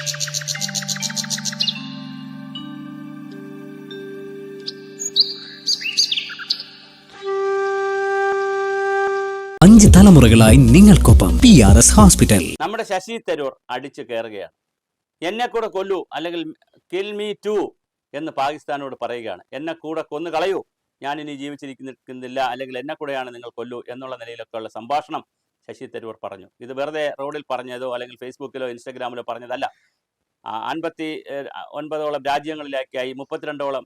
5 തലമുറകളായി നിങ്ങൾക്കൊപ്പം PRS hospital. നമ്മുടെ ശശി തരൂർ അടിച്ചു കയറുകയാണ്. എന്നെ കൂടെ കൊല്ലൂ, അല്ലെങ്കിൽ കിൽ മീ ടു എന്ന് പാകിസ്ഥാനോട് പറയുകയാണ്. എന്നെ കൂടെ കൊന്നു കളയൂ, ഞാൻ ഇനി ജീവിച്ചിരിക്കുന്നില്ല, അല്ലെങ്കിൽ എന്നെ കൂടെയാണ് നിങ്ങൾ കൊല്ലൂ എന്നുള്ള നിലയിലൊക്കെയുള്ള സംഭാഷണം ശശി തരൂർ പറഞ്ഞു. ഇത് വെറുതെ റോഡിൽ പറഞ്ഞതോ അല്ലെങ്കിൽ ഫേസ്ബുക്കിലോ ഇൻസ്റ്റഗ്രാമിലോ പറഞ്ഞതല്ല. 59ഓളം രാജ്യങ്ങളിലേക്കായി 32ഓളം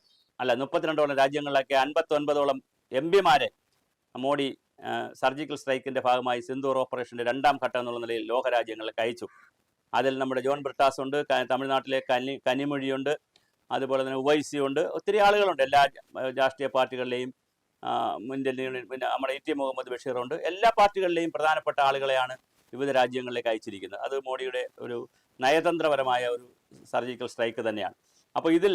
രാജ്യങ്ങളിലേക്കായി 59ഓളം MP-മാരെ മോഡി സർജിക്കൽ സ്ട്രൈക്കിൻ്റെ ഭാഗമായി സിന്ദൂർ ഓപ്പറേഷൻ്റെ 2ാം ഘട്ടം എന്നുള്ള നിലയിൽ ലോകരാജ്യങ്ങളിലേക്ക് അയച്ചു. അതിൽ നമ്മുടെ ജോൺ ബ്രിട്ടാസ് ഉണ്ട്, തമിഴ്നാട്ടിലെ കനിമൊഴിയുണ്ട്, അതുപോലെ തന്നെ ഉവൈസി ഉണ്ട്, ഒത്തിരി ആളുകളുണ്ട്. എല്ലാ രാഷ്ട്രീയ പാർട്ടികളിലെയും ഇന്ത്യൻ യൂണിയൻ, പിന്നെ നമ്മുടെ ET മുഹമ്മദ് ബഷീറുണ്ട്. എല്ലാ പാർട്ടികളിലെയും പ്രധാനപ്പെട്ട ആളുകളെയാണ് വിവിധ രാജ്യങ്ങളിലേക്ക് അയച്ചിരിക്കുന്നത്. അത് മോഡിയുടെ ഒരു നയതന്ത്രപരമായ ഒരു സർജിക്കൽ സ്ട്രൈക്ക് തന്നെയാണ്. അപ്പോൾ ഇതിൽ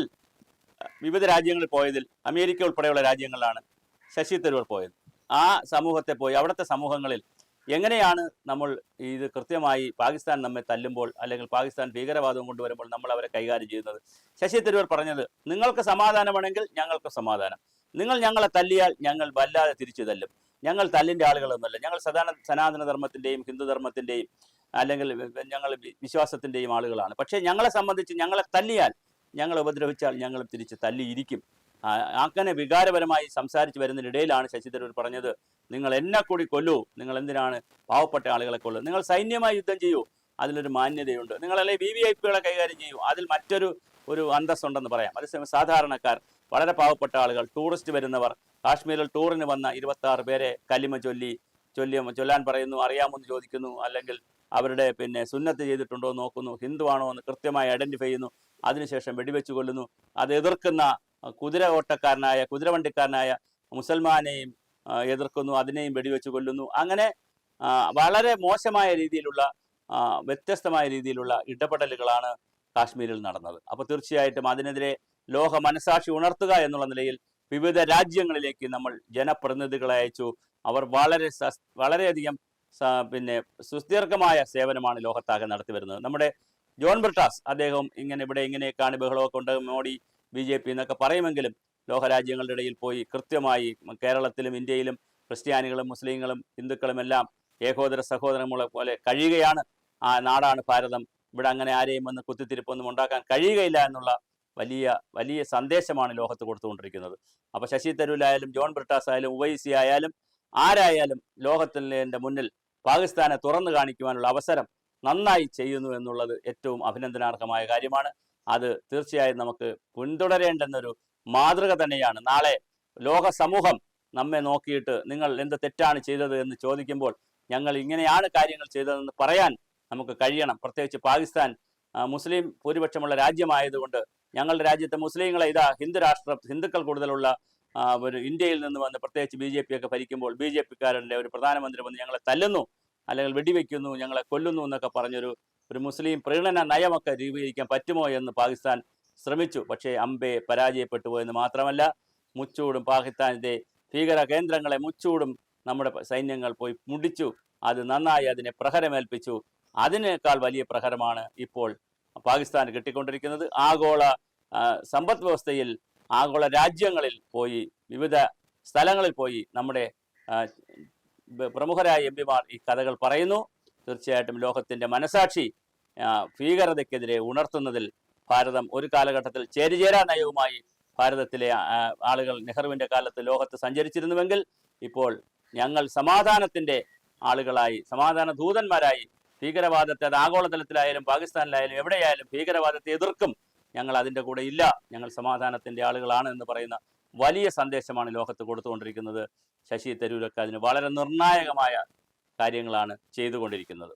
വിവിധ രാജ്യങ്ങളിൽ പോയതിൽ അമേരിക്ക ഉൾപ്പെടെയുള്ള രാജ്യങ്ങളിലാണ് ശശി തരൂർ പോയത്. ആ സമൂഹത്തെ പോയി അവിടുത്തെ സമൂഹങ്ങളിൽ എങ്ങനെയാണ് നമ്മൾ ഇത് കൃത്യമായി പാകിസ്ഥാൻ നമ്മെ തല്ലുമ്പോൾ, അല്ലെങ്കിൽ പാകിസ്ഥാൻ ഭീകരവാദം കൊണ്ടുവരുമ്പോൾ നമ്മൾ അവരെ കൈകാര്യം ചെയ്യുന്നത്? ശശി തരൂർ പറഞ്ഞത്, നിങ്ങൾക്ക് സമാധാനമാണെങ്കിൽ ഞങ്ങൾക്ക് സമാധാനം, നിങ്ങൾ ഞങ്ങളെ തല്ലിയാൽ ഞങ്ങൾ വല്ലാതെ തിരിച്ചു തല്ലും, ഞങ്ങൾ തല്ലിൻ്റെ ആളുകളൊന്നുമല്ല, ഞങ്ങൾ സനാതന ധർമ്മത്തിൻ്റെയും ഹിന്ദുധർമ്മത്തിൻ്റെയും അല്ലെങ്കിൽ ഞങ്ങൾ വിശ്വാസത്തിൻ്റെയും ആളുകളാണ്. പക്ഷേ ഞങ്ങളെ സംബന്ധിച്ച് ഞങ്ങളെ തല്ലിയാൽ, ഞങ്ങളെ ഉപദ്രവിച്ചാൽ ഞങ്ങൾ തിരിച്ച് തല്ലിയിരിക്കും. അങ്ങനെ വികാരപരമായി സംസാരിച്ച് വരുന്നതിനിടയിലാണ് ശശി തരൂർ പറഞ്ഞത്, നിങ്ങൾ എന്നെ കൂടി കൊല്ലൂ, നിങ്ങൾ എന്തിനാണ് പാവപ്പെട്ട ആളുകളെ കൊല്ലൂ, നിങ്ങൾ സൈന്യമായി യുദ്ധം ചെയ്യൂ, അതിലൊരു മാന്യതയുണ്ട്, നിങ്ങളല്ലേ VVIPകളെ കൈകാര്യം ചെയ്യൂ, അതിൽ മറ്റൊരു അന്തസ്സുണ്ടെന്ന് പറയാം. അതേസമയം സാധാരണക്കാർ, വളരെ പാവപ്പെട്ട ആളുകൾ, ടൂറിസ്റ്റ് വരുന്നവർ, കാശ്മീരിൽ ടൂറിന് വന്ന 26 പേരെ കലിമ ചൊല്ലാൻ പറയുന്നു, അറിയാമെന്ന് ചോദിക്കുന്നു, അല്ലെങ്കിൽ അവരുടെ സുന്നത്ത് ചെയ്തിട്ടുണ്ടോ നോക്കുന്നു, ഹിന്ദുവാണോ എന്ന് കൃത്യമായി ഐഡന്റിഫൈ ചെയ്യുന്നു, അതിനുശേഷം വെടിവെച്ച് കൊല്ലുന്നു. അത് എതിർക്കുന്ന കുതിരവണ്ടിക്കാരനായ മുസൽമാനെയും എതിർക്കുന്നു, അതിനെയും വെടിവെച്ച് കൊല്ലുന്നു. അങ്ങനെ വളരെ മോശമായ രീതിയിലുള്ള വ്യത്യസ്തമായ രീതിയിലുള്ള ഇടപെടലുകളാണ് കാശ്മീരിൽ നടന്നത്. അപ്പോൾ തീർച്ചയായിട്ടും അതിനെതിരെ ലോക മനസാക്ഷി ഉണർത്തുക എന്നുള്ള നിലയിൽ വിവിധ രാജ്യങ്ങളിലേക്ക് നമ്മൾ ജനപ്രതിനിധികളെ അയച്ചു. അവർ വളരെയധികം സുദീർഘമായ സേവനമാണ് ലോകത്താകെ നടത്തി വരുന്നത്. നമ്മുടെ ജോൺ ബ്രിട്ടാസ് അദ്ദേഹം ഇങ്ങനെയൊക്കെയാണ് ബഹളമൊക്കെ ഉണ്ട്, മോഡി BJP എന്നൊക്കെ പറയുമെങ്കിലും ലോകരാജ്യങ്ങളുടെ ഇടയിൽ പോയി കൃത്യമായി കേരളത്തിലും ഇന്ത്യയിലും ക്രിസ്ത്യാനികളും മുസ്ലിങ്ങളും ഹിന്ദുക്കളും എല്ലാം ഏകോദര സഹോദരങ്ങളെ പോലെ കഴിയുകയാണ്. ആ നാടാണ് ഭാരതം, ഇവിടെ അങ്ങനെ ആരെയും വന്ന് കുത്തിത്തിരിപ്പൊന്നും ഉണ്ടാക്കാൻ കഴിയുകയില്ല എന്നുള്ള വലിയ സന്ദേശമാണ് ലോകത്ത് കൊടുത്തുകൊണ്ടിരിക്കുന്നത്. അപ്പോൾ ശശി തരൂരായാലും ജോൺ ബ്രിട്ടാസ് ആയാലും ഉവൈസി ആയാലും ആരായാലും ലോകത്തിൻ്റെ മുന്നിൽ പാകിസ്ഥാനെ തുറന്നു കാണിക്കുവാനുള്ള അവസരം നന്നായി ചെയ്യുന്നു എന്നുള്ളത് ഏറ്റവും അഭിനന്ദനാർഹമായ കാര്യമാണ്. അത് തീർച്ചയായും നമുക്ക് പിന്തുടരേണ്ടെന്നൊരു മാതൃക തന്നെയാണ്. നാളെ ലോക സമൂഹം നമ്മെ നോക്കിയിട്ട് നിങ്ങൾ എന്ത് തെറ്റാണ് ചെയ്തത് എന്ന് ചോദിക്കുമ്പോൾ ഞങ്ങൾ ഇങ്ങനെയാണ് കാര്യങ്ങൾ ചെയ്തതെന്ന് പറയാൻ നമുക്ക് കഴിയണം. പ്രത്യേകിച്ച് പാകിസ്ഥാൻ മുസ്ലിം ഭൂരിപക്ഷമുള്ള രാജ്യമായതുകൊണ്ട് ഞങ്ങളുടെ രാജ്യത്തെ മുസ്ലിങ്ങളെ ഹിന്ദുക്കൾ കൂടുതലുള്ള ഒരു ഇന്ത്യയിൽ നിന്ന് വന്ന് പ്രത്യേകിച്ച് BJP ഒക്കെ ഭരിക്കുമ്പോൾ BJP-കാരൻ്റെ ഒരു പ്രധാനമന്ത്രി വന്ന് ഞങ്ങളെ തല്ലുന്നു, അല്ലെങ്കിൽ വെടിവെക്കുന്നു, ഞങ്ങളെ കൊല്ലുന്നു എന്നൊക്കെ പറഞ്ഞൊരു മുസ്ലിം പ്രീണന നയമൊക്കെ രൂപീകരിക്കാൻ പറ്റുമോ എന്ന് പാകിസ്ഥാൻ ശ്രമിച്ചു. പക്ഷേ അമ്പെ പരാജയപ്പെട്ടു പോയെന്ന് മാത്രമല്ല, മുച്ചൂടും പാകിസ്ഥാനിൻ്റെ ഭീകര കേന്ദ്രങ്ങളെ മുച്ചൂടും നമ്മുടെ സൈന്യങ്ങൾ പോയി മുടിച്ചു. അത് നന്നായി അതിനെ പ്രഹരമേൽപ്പിച്ചു. അതിനേക്കാൾ വലിയ പ്രഹരമാണ് ഇപ്പോൾ പാകിസ്ഥാൻ കിട്ടിക്കൊണ്ടിരിക്കുന്നത്. ആഗോള സമ്പദ് വ്യവസ്ഥയിൽ, ആഗോള രാജ്യങ്ങളിൽ പോയി, വിവിധ സ്ഥലങ്ങളിൽ പോയി നമ്മുടെ പ്രമുഖരായ MP-മാർ ഈ കഥകൾ പറയുന്നു. തീർച്ചയായിട്ടും ലോകത്തിൻ്റെ മനസാക്ഷി ഭീകരതയ്ക്കെതിരെ ഉണർത്തുന്നതിൽ ഭാരതം ഒരു കാലഘട്ടത്തിൽ ചേരിചേരാ നയവുമായി ഭാരതത്തിലെ ആളുകൾ നെഹ്റുവിൻ്റെ കാലത്ത് ലോകത്ത് സഞ്ചരിച്ചിരുന്നുവെങ്കിൽ ഇപ്പോൾ ഞങ്ങൾ സമാധാനത്തിൻ്റെ ആളുകളായി, സമാധാന ദൂതന്മാരായി, ഭീകരവാദത്തെ അത് ആഗോളതലത്തിലായാലും പാകിസ്ഥാനിലായാലും എവിടെയായാലും ഭീകരവാദത്തെ എതിർക്കും, ഞങ്ങൾ അതിൻ്റെ കൂടെ ഇല്ല, ഞങ്ങൾ സമാധാനത്തിൻ്റെ ആളുകളാണ് എന്ന് പറയുന്ന വലിയ സന്ദേശമാണ് ലോകത്ത് കൊടുത്തുകൊണ്ടിരിക്കുന്നത്. ശശി തരൂരൊക്കെ അതിന് വളരെ നിർണായകമായ കാര്യങ്ങളാണ് ചെയ്തുകൊണ്ടിരിക്കുന്നത്.